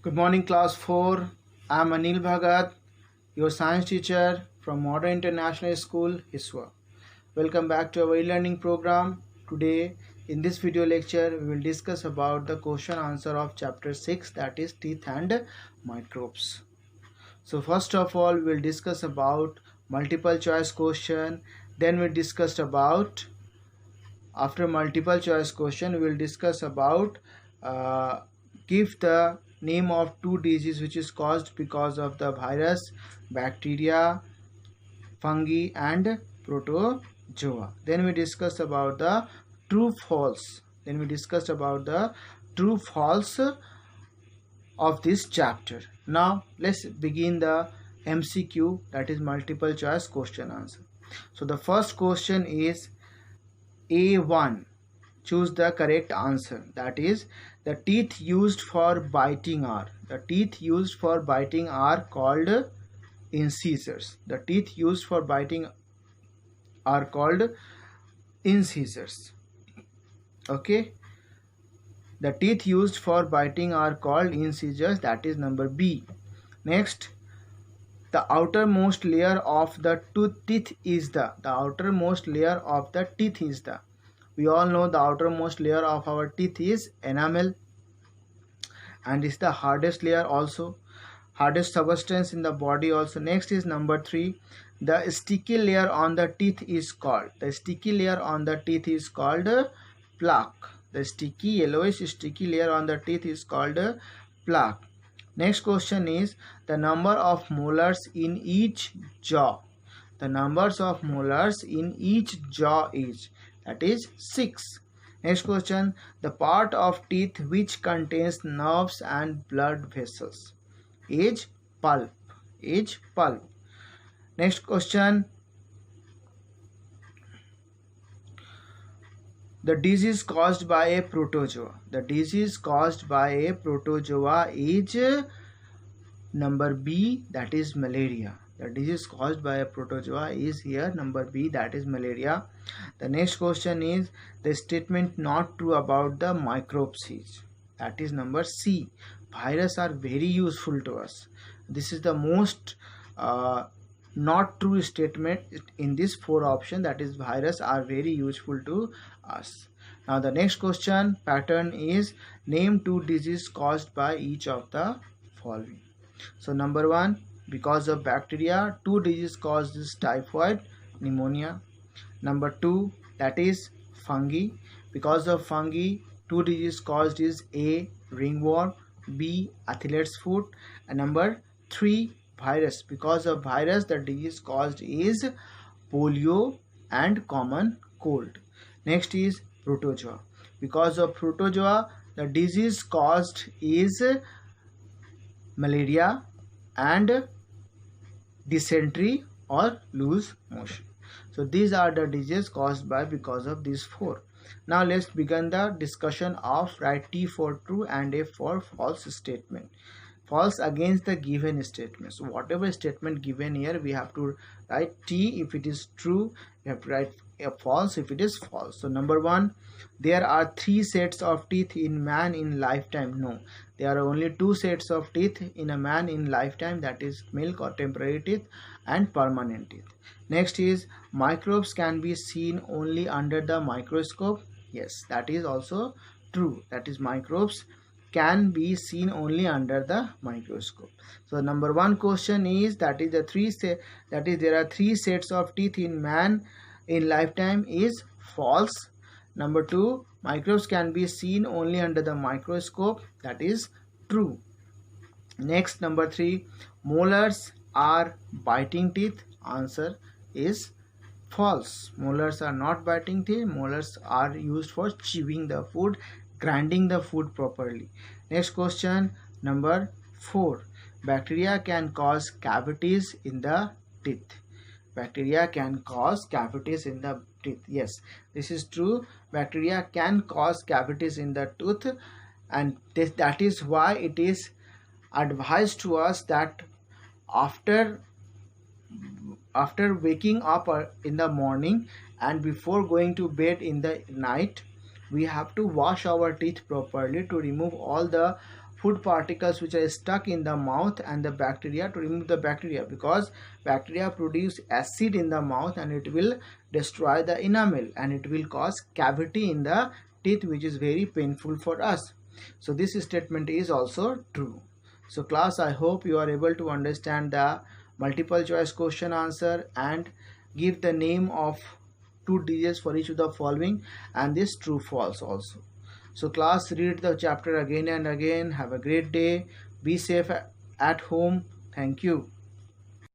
Good morning, class 4. I am Anil Bhagat, your science teacher from Modern International School, Hiswa. Welcome back to our e-learning program. Today, in this video lecture, we will discuss about the question answer of chapter 6, that is teeth and microbes. So first of all, we will discuss about multiple choice question. Then we discussed about, after multiple choice question, we will discuss about uh, give the name of two diseases which is caused because of the virus, bacteria, fungi and protozoa. Then we discuss about the true false. Then we discussed about the true false of this chapter. Now let's begin the MCQ, that is multiple choice question answer. So the first question is A1. Choose the correct answer. That is, the teeth used for biting are. The teeth used for biting are called incisors. The teeth used for biting are called incisors. Okay. The teeth used for biting are called incisors. That is number B. Next, the outermost layer of the teeth is the outermost layer of the teeth is the. We all know the outermost layer of our teeth is enamel, and is the hardest layer also, hardest substance in the body also. Next is number 3, the sticky layer on the teeth is called, the sticky layer on the teeth is called plaque. The sticky yellowish sticky layer on the teeth is called plaque. Next question is the number of molars in each jaw. The numbers of molars in each jaw is, that is 6. Next question, the part of teeth which contains nerves and blood vessels is pulp. Is pulp. Next question, the disease caused by a protozoa. The disease caused by a protozoa is number B, that is malaria. The disease caused by a protozoa is here number B, that is malaria. The next question is the statement not true about the microbes is, that is number C. Viruses are very useful to us. This is the most not true statement in this 4 option, that is viruses are very useful to us. Now the next question pattern is name 2 diseases caused by each of the following. So number 1, because of bacteria, 2 diseases caused is typhoid, pneumonia. Number 2, that is fungi. Because of fungi, 2 diseases caused is A, ringworm, B, athlete's foot, and number 3, virus. Because of virus, the disease caused is polio and common cold. Next is protozoa. Because of protozoa, the disease caused is malaria and dysentery or loose motion. So these are the diseases caused by because of these 4. Now let's begin the discussion of write T for true and A for false statement. False against the given statement. So whatever statement given here, we have to write T if it is true, we have to write a false if it is false. So number 1, there are 3 sets of teeth in man in lifetime. No, there are only 2 sets of teeth in a man in lifetime, that is milk or temporary teeth and permanent teeth. Next is microbes can be seen only under the microscope. Yes, that is also true, that is microbes can be seen only under the microscope. So number 1 question is, that is there are 3 sets of teeth in man in lifetime is false. Number 2, microbes can be seen only under the microscope, that is true. Next, number 3, molars are biting teeth. Answer is false. Molars are not biting teeth. Molars are used for chewing the food, grinding the food properly. Next question, number 4, bacteria can cause cavities in the teeth. Bacteria can cause cavities in the teeth. Yes, this is true. Bacteria can cause cavities in the tooth, and that is why it is advised to us that after waking up in the morning and before going to bed in the night, we have to wash our teeth properly to remove all the food particles which are stuck in the mouth and the bacteria, to remove the bacteria, because bacteria produce acid in the mouth and it will destroy the enamel and it will cause cavity in the teeth, which is very painful for us. So this statement is also true. So class, I hope you are able to understand the multiple choice question answer and give the name of two digits for each of the following and this true false also. So class, read the chapter again and again. Have a great day. Be safe at home. Thank you.